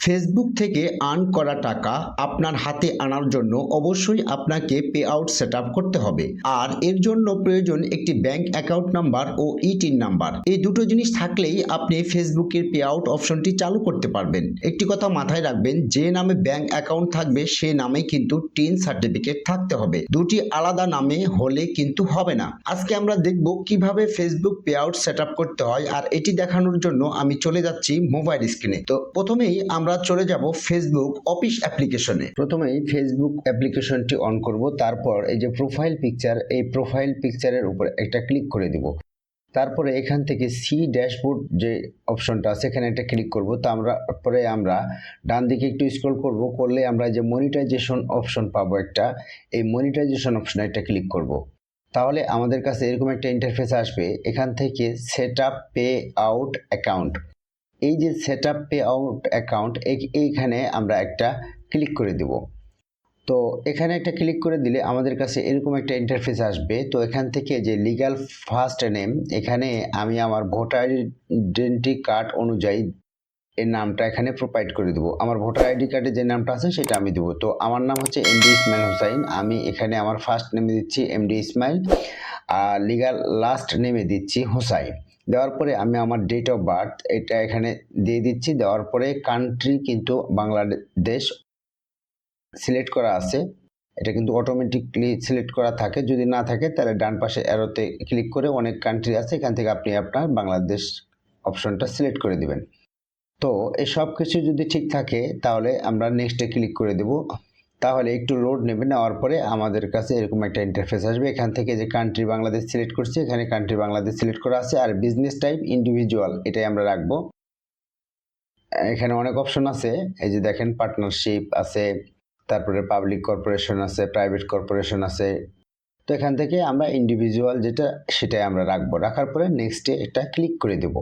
Facebook থেকে earn করা টাকা আপনার হাতে আনার জন্য অবশ্যই আপনাকে পে আউট সেট আপ করতে হবে। আর এর জন্য প্রয়োজন একটি ব্যাংক অ্যাকাউন্ট নাম্বার ও ইটিন নাম্বার। এই দুটো জিনিস থাকলেই আপনি ফেসবুকের পে আউট অপশনটি চালু করতে পারবেন। একটি কথা মাথায় রাখবেন, যে নামে ব্যাংক অ্যাকাউন্ট থাকবে সে নামে কিন্তু টিন সার্টিফিকেট থাকতে হবে। দুটি আলাদা নামে হলে কিন্তু হবে না। আজকে আমরা দেখব কিভাবে Facebook pay out set up করতে হয়, আর এটি দেখানোর জন্য আমি চলে যাচ্ছি মোবাইল স্ক্রিনে। তো প্রথমেই আমরা চলে যাব ফেসবুক অফিস অ্যাপ্লিকেশনে। প্রথমেই ফেসবুক অ্যাপ্লিকেশনটি অন করব, তারপর এই যে প্রোফাইল পিকচার, এই প্রোফাইল পিকচারের উপর একটা ক্লিক করে দিব। তারপরে এখান থেকে সি ড্যাশবোর্ড যে অপশনটা আছে এখানে একটা ক্লিক করব। তারপরে আমরা ডান দিকে একটু স্ক্রল করলে আমরা যে মনিটাইজেশন অপশন পাবো একটা, এই মনিটাইজেশন অপশনে একটা ক্লিক করব। তাহলে আমাদের কাছে এরকম একটা ইন্টারফেস আসবে। এখান থেকে set up pay out account, এই যে set up pay out account এইখানে আমরা একটা ক্লিক করে দেব। তো এখানে একটা ক্লিক করে দিলে আমাদের কাছে এরকম একটা ইন্টারফেস আসবে। তো এখান থেকে যে লিগ্যাল ফার্স্ট নেম, এখানে আমি আমার ভোটার আইডেন্টি কার্ড অনুযায়ী এর নামটা এখানে প্রোভাইড করে দেবো। আমার ভোটার আইডি কার্ডে যে নামটা আছে সেটা আমি দেবো। তো আমার নাম হচ্ছে এমডি ইসমাইল হোসাইন, আমি এখানে আমার ফার্স্ট নেমে দিচ্ছি এমডি ইসমাইল, আর লিগ্যাল লাস্ট নেমে দিচ্ছি হোসাইন। দেওয়ার পরে আমি আমার ডেট অফ বার্থ এটা এখানে দিয়ে দিচ্ছি। দেওয়ার পরে কান্ট্রি কিন্তু বাংলাদেশ সিলেক্ট করা আছে, এটা কিন্তু অটোমেটিকলি সিলেক্ট করা থাকে। যদি না থাকে তাহলে ডান পাশে অ্যারোতে ক্লিক করে অনেক কান্ট্রি আছে, এখান থেকে আপনি আপনার বাংলাদেশ অপশনটা সিলেক্ট করে দিবেন। তো এই সব কিছু যদি ঠিক থাকে তাহলে আমরা নেক্সটে ক্লিক করে দেব। তাহলে একটু লোড নেবে, নেওয়ার পরে আমাদের কাছে এরকম একটা ইন্টারফেস আসবে। এখান থেকে যে কান্ট্রি বাংলাদেশ সিলেক্ট করছি, এখানে কান্ট্রি বাংলাদেশ সিলেক্ট করা আছে, আর বিজনেস টাইপ ইন্ডিভিজুয়াল এটাই আমরা রাখবো। এখানে অনেক অপশন আছে, এই যে দেখেন পার্টনারশিপ আছে, তারপরে পাবলিক কর্পোরেশন আছে, প্রাইভেট কর্পোরেশন আছে। তো এখান থেকে আমরা ইন্ডিভিজুয়াল যেটা সেটাই আমরা রাখবো। রাখার পরে নেক্সটে একটা ক্লিক করে দেব।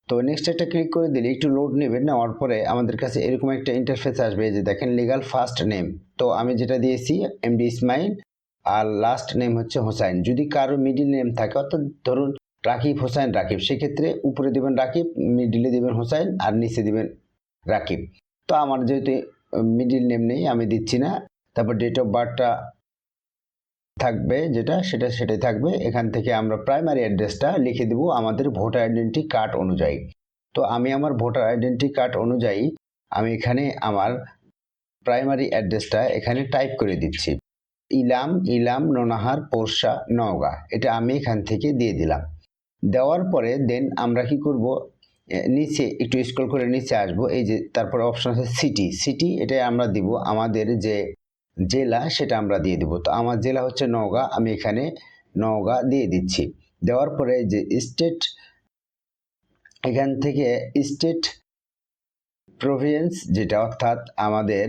তো নেক্সট একটা ক্লিক করে দিলে একটু লোড নেবে, নেওয়ার পরে আমাদের কাছে এরকম একটা ইন্টারফেস আসবে, যে দেখেন লিগ্যাল ফার্স্ট নেম। তো আমি যেটা দিয়েছি এমডি ইসমাইল, আর লাস্ট নেম হচ্ছে হোসাইন। যদি কারো মিডিল নেম থাকে, অর্থাৎ ধরুন রাকিব হোসাইন রাকিব, সেক্ষেত্রে উপরে দিবেন রাকিব, মিডিলে দিবেন হোসাইন, আর নিচে দিবেন রাকিব। তো আমার যেহেতু মিডিল নেম নেই আমি দিচ্ছি না। তারপর ডেট অফ বার্থটা থাকবে যেটা সেটাই থাকবে। এখান থেকে আমরা প্রাইমারি অ্যাড্রেসটা লিখে দেব আমাদের ভোটার আইডেন্টি কার্ড অনুযায়ী। তো আমি আমার ভোটার আইডেন্টি কার্ড অনুযায়ী আমি এখানে আমার প্রাইমারি অ্যাড্রেসটা এখানে টাইপ করে দিচ্ছি, ইলাম নোনাহার পোরশা নওগাঁ, এটা আমি এখান থেকে দিয়ে দিলাম। দেওয়ার পরে দেন আমরা কি করব, নিচে একটু স্ক্রল করে নিচে আসবো, এই যে তারপর অপশন আছে সিটি, এটা আমরা দিব আমাদের যে জেলা সেটা আমরা দিয়ে দিব। তো আমার জেলা হচ্ছে নওগাঁ, আমি এখানে নওগাঁ দিয়ে দিচ্ছি। দেওয়ার পরে যে স্টেট, এখান থেকে স্টেট প্রভিন্স যেটা অর্থাৎ আমাদের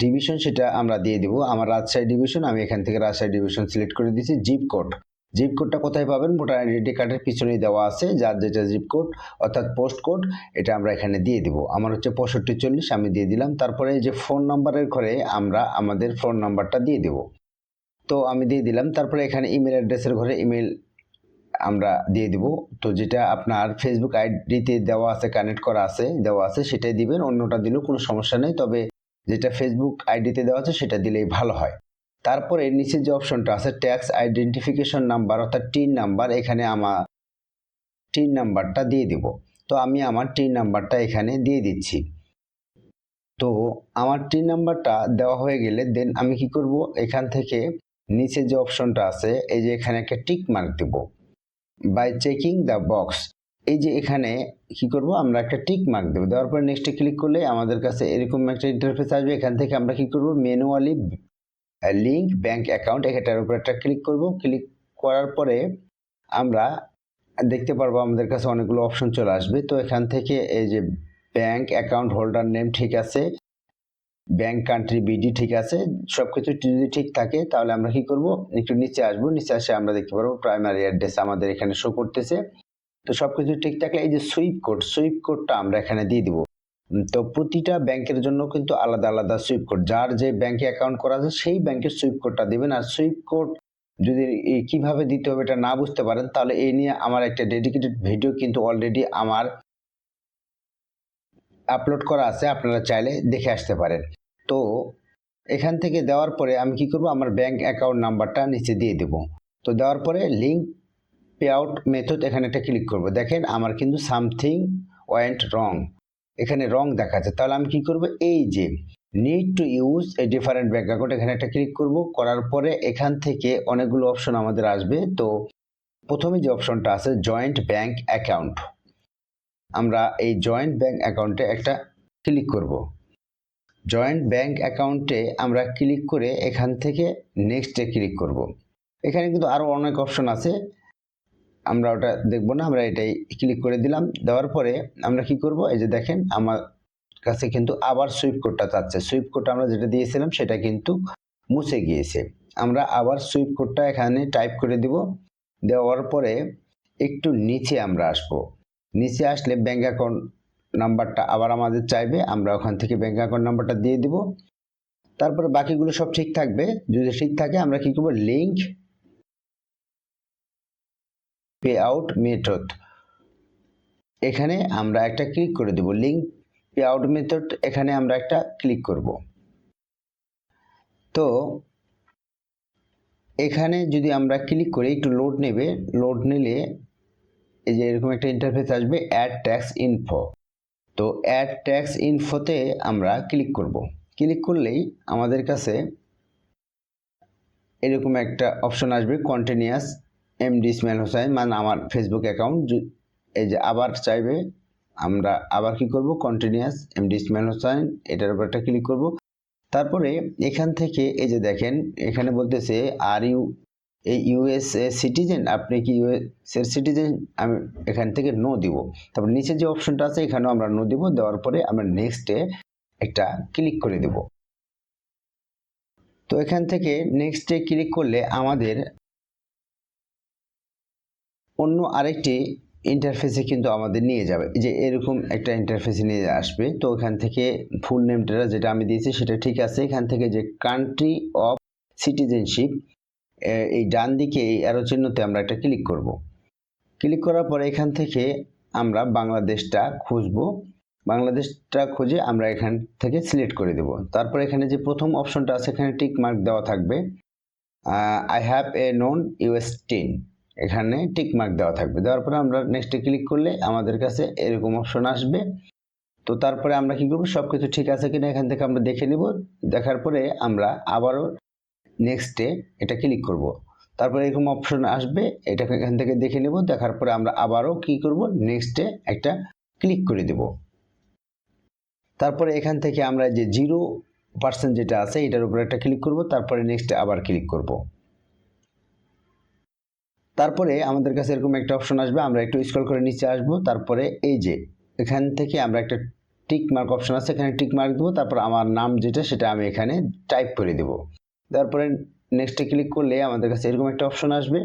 ডিভিশন সেটা আমরা দিয়ে দিব। আমার রাজশাহী ডিভিশন, আমি এখান থেকে রাজশাহী ডিভিশন সিলেক্ট করে দিচ্ছি। জিপ কোডটা কোথায় পাবেন, ভোটার আইডেন্টি কার্ডের পিছনেই দেওয়া আছে, যার যেটা জিপ কোড অর্থাৎ পোস্ট কোড এটা আমরা এখানে দিয়ে দিব। আমার হচ্ছে 6540, আমি দিয়ে দিলাম। তারপরে যে ফোন নাম্বারের ঘরে আমরা আমাদের ফোন নাম্বারটা দিয়ে দেব। তো আমি দিয়ে দিলাম। তারপরে এখানে ইমেল অ্যাড্রেসের ঘরে ইমেল আমরা দিয়ে দিব। তো যেটা আপনার ফেসবুক আইডিতে দেওয়া আছে, কানেক্ট করা আছে, দেওয়া আছে সেটাই দিবেন, অন্যটা দিলেও কোনো সমস্যা নেই, তবে যেটা ফেসবুক আইডিতে দেওয়া আছে সেটা দিলেই ভালো হয়। তারপরে নিচে যে অপশনটা আছে ট্যাক্স আইডেন্টিফিকেশন নাম্বার অর্থাৎ টিন নাম্বার, এখানে আমার টিন নাম্বারটা দিয়ে দিব। তো আমি আমার টিন নাম্বারটা এখানে দিয়ে দিচ্ছি। তো আমার টিন নাম্বারটা দেওয়া হয়ে গেলে দেন আমি কি করব, এখান থেকে নিচে যে অপশনটা আছে এই যে এখানে একটা টিক মার্ক দেব, বাই চেকিং দ্য বক্স। এই যে এখানে কি করব, আমরা একটা টিক মার্ক দেবো। দেওয়ার পরে নেক্সটে ক্লিক করলে আমাদের কাছে এরকম একটা ইন্টারফেস আসবে। এখান থেকে আমরা কি করব, ম্যানুয়ালি লিঙ্ক ব্যাংক অ্যাকাউন্ট, এটার উপর একটা ক্লিক করব। ক্লিক করার পরে আমরা দেখতে পারবো আমাদের কাছে অনেকগুলো অপশন চলে আসবে। তো এখান থেকে এই যে ব্যাংক অ্যাকাউন্ট হোল্ডার নেম ঠিক আছে, ব্যাংক কান্ট্রি বিডি ঠিক আছে, সবকিছু যদি ঠিক থাকে তাহলে আমরা কি করব, একটু নিচে আসবো। নিচে আসে আমরা দেখতে পারবো প্রাইমারি অ্যাড্রেস আমাদের এখানে শো করতেছে। তো সবকিছু ঠিক থাকলে এই যে সুইপ কোডটা আমরা এখানে দিয়ে দিব। তো প্রতিটা ব্যাংকের জন্য কিন্তু আলাদা আলাদা সুইপ কোড, যার যে ব্যাংকে অ্যাকাউন্ট করা আছে সেই ব্যাংকের সুইপ কোডটা দিবেন। আর সুইপ কোড যদি কিভাবে দিতে হবে এটা না বুঝতে পারেন তাহলে এই নিয়ে আমার একটা ডেডিকেটেড ভিডিও কিন্তু অলরেডি আমার আপলোড করা আছে, আপনারা চাইলে দেখে আসতে পারেন। তো এখান থেকে দেওয়ার পরে আমি কি করব, আমার ব্যাংক অ্যাকাউন্ট নাম্বারটা নিচে দিয়ে দেব। তো দেওয়ার পরে লিঙ্ক পে আউট মেথড এখানে একটা ক্লিক করব। দেখেন আমার কিন্তু সামথিং ওয়েন্ট রং, এখানে রং দেখাচ্ছে। তাহলে আমি কি করব, এই যে need to use a different bank account এখানে একটা ক্লিক করব। করার পরে এখান থেকে অনেকগুলো অপশন আমাদের আসবে। তো প্রথমে যে অপশনটা আছে জয়েন্ট ব্যাংক অ্যাকাউন্ট, আমরা এই জয়েন্ট ব্যাংক অ্যাকাউন্টে একটা ক্লিক করব। জয়েন্ট ব্যাংক অ্যাকাউন্টে আমরা ক্লিক করে এখান থেকে নেক্সটে ক্লিক করব। এখানে কিন্তু আরও অনেক অপশন আছে, আমরা ওটা দেখবো না, আমরা এটাই ক্লিক করে দিলাম। দেওয়ার পরে আমরা কি করব, এই যে দেখেন আমার কাছে কিন্তু আবার সুইপ কোডটা চাচ্ছে। সুইপ কোডটা আমরা যেটা দিয়েছিলাম সেটা কিন্তু মুছে গিয়েছে। আমরা আবার সুইপ কোডটা এখানে টাইপ করে দিব। দেওয়ার পরে একটু নিচে আমরা আসব। নিচে আসলে ব্যাংক অ্যাকাউন্ট নাম্বারটা আবার আমাদের চাইবে, আমরা ওখান থেকে ব্যাংক অ্যাকাউন্ট নাম্বারটা দিয়ে দিব। তারপরে বাকিগুলো সব ঠিক থাকবে। যদি ঠিক থাকে আমরা কি করব, লিঙ্ক পে আউট মেথড এখানে আমরা একটা ক্লিক করে দেব। লিঙ্ক পে আউট মেথড এখানে আমরা একটা ক্লিক করব। তো এখানে যদি আমরা ক্লিক করি একটু লোড নেবে, লোড নিলে এই যে এরকম একটা ইন্টারফেস আসবে, অ্যাড ট্যাক্স ইনফো। তো অ্যাড ট্যাক্স ইনফোতে আমরা ক্লিক করব। ক্লিক করলেই আমাদের কাছে এরকম একটা অপশন আসবে, কন্টিনিউয়াস এমডি ইসমাইল হোসাইন, মানে আমার ফেসবুক অ্যাকাউন্ট। এই যে আবার চাইবে, আমরা আবার কি করব, কন্টিনিউয়াস এমডি ইসমাইল হোসাইন, এটার উপর একটা ক্লিক করব। তারপরে এখান থেকে এই যে দেখেন এখানে বলতেছে আর ইউ এই ইউএসএ সিটিজেন, আপনি কি ইউএস এর সিটিজেন, আমি এখান থেকে নো দিব। তারপর নিচে যে অপশনটা আছে এখানেও আমরা নো দিব। দেওয়ার পরে আমরা নেক্সটে একটা ক্লিক করে দেব। তো এখান থেকে নেক্সটে ক্লিক করলে আমাদের অন্য আরেকটি ইন্টারফেসে কিন্তু আমাদের নিয়ে যাবে, যে এরকম একটা ইন্টারফেসে নিয়ে আসবে। তো এখান থেকে ফুল নেমটা যেটা আমি দিয়েছি সেটা ঠিক আছে। এখান থেকে যে কান্ট্রি অফ সিটিজেনশিপ, এই ডান দিকে এই অ্যারো চিহ্নতে আমরা একটা ক্লিক করব। ক্লিক করার পরে এখান থেকে আমরা বাংলাদেশটা খুঁজব। বাংলাদেশটা খুঁজে আমরা এখান থেকে সিলেক্ট করে দেব। তারপর এখানে যে প্রথম অপশনটা আছে এখানে টিক মার্ক দেওয়া থাকবে, I have a non US tin, এখানে টিক মার্ক দেওয়া থাকবে। দেওয়ার পরে আমরা নেক্সটে ক্লিক করলে আমাদের কাছে এরকম অপশন আসবে। তো তারপরে আমরা কি করব, সব কিছু ঠিক আছে কিনা এখান থেকে আমরা দেখে নিব। দেখার পরে আমরা আবারও নেক্সটে এটা ক্লিক করব। তারপরে এরকম অপশন আসবে, এটা এখান থেকে দেখে নেব। দেখার পরে আমরা আবারও কি করব, নেক্সটে একটা ক্লিক করে দেব। তারপরে এখান থেকে আমরা যে 0% যেটা আছে এটার উপর একটা ক্লিক করব। তারপরে নেক্সটে আবার ক্লিক করব। তারপরে আমাদের কাছে এরকম একটা অপশন আসবে, আমরা একটু স্ক্রল করে নিচে আসব। তারপরে এই যে এখান থেকে আমরা একটা টিক মার্ক অপশন আছে, এখানে টিক মার্ক দেবো। তারপর আমার নাম যেটা সেটা আমি এখানে টাইপ করে দেব। তারপরে নেক্সটে ক্লিক করলে আমাদের কাছে এরকম একটা অপশন আসবে।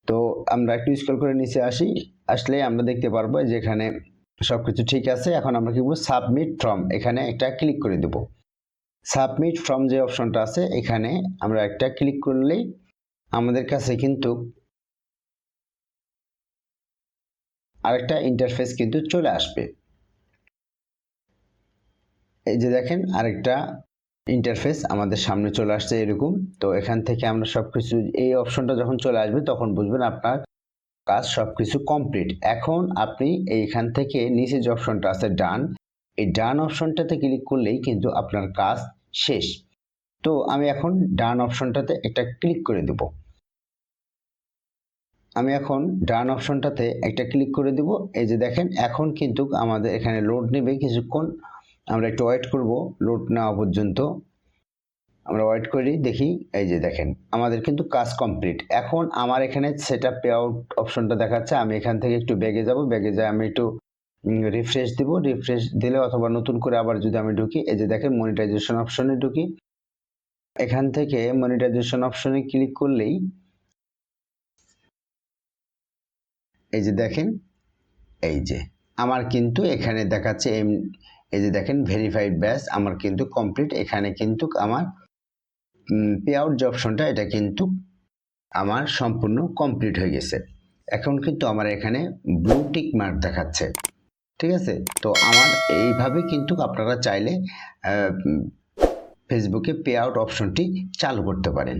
তো আমরা একটু স্ক্রল করে নিচে আসলে আমরা দেখতে পারবো যে এখানে সবকিছু ঠিক আছে। এখন আমরা কি করব, সাবমিট ফর্ম এখানে একটা ক্লিক করে দেব। সাবমিট ফর্ম যে অপশনটা আছে এখানে আমরা একটা ক্লিক করলেই আমাদের কাছে কিন্তু আরেকটা ইন্টারফেস কিন্তু চলে আসবে। এই যে দেখেন আরেকটা ইন্টারফেস আমাদের সামনে চলে আসছে এরকম। তো এখান থেকে আমরা সবকিছু, এই অপশনটা যখন চলে আসবে তখন বুঝবেন আপনার কাজ সবকিছু কমপ্লিট। এখন আপনি এইখান থেকে নিচে যে অপশনটা আছে ডান, এই ডান অপশনটাতে ক্লিক করলেই কিন্তু আপনার কাজ শেষ। তো আমি এখন ডান অপশনটাতে একটা ক্লিক করে দেব। আমি এখন ডান অপশনটাতে একটা ক্লিক করে দেব। এই যে দেখেন এখন কিন্তু আমাদের এখানে লোড নেবে কিছুক্ষণ, আমরা একটু ওয়েট করব লোড নেওয়া পর্যন্ত। আমরা ওয়েট করি, দেখি। এই যে দেখেন আমাদের কিন্তু কাজ কমপ্লিট। এখন আমার এখানে সেটআপ পে আউট অপশনটা দেখাচ্ছে, আমি এখান থেকে একটু ব্যাগে যাব। ব্যাগে যাই আমি একটু রিফ্রেশ দিব। রিফ্রেশ দিলে অথবা নতুন করে আবার যদি আমি ঢুকি, এই যে দেখেন মনিটাইজেশন অপশনে ঢুকি। এখান থেকে মনিটাইজেশন অপশনে ক্লিক করলেই এই যে দেখেন, এই যে আমার কিন্তু এখানে দেখাচ্ছে এই যে দেখেন ভেরিফাইড ব্যাচ আমার কিন্তু কমপ্লিট। এখানে কিন্তু আমার পে আউট যে অপশনটা এটা কিন্তু আমার সম্পূর্ণ কমপ্লিট হয়ে গেছে। এখন কিন্তু আমার এখানে ব্লু টিক মার্ক দেখাচ্ছে। ঠিক আছে? তো আমার এইভাবে কিন্তু আপনারা চাইলে ফেসবুকে পে আউট অপশনটি চালু করতে পারেন।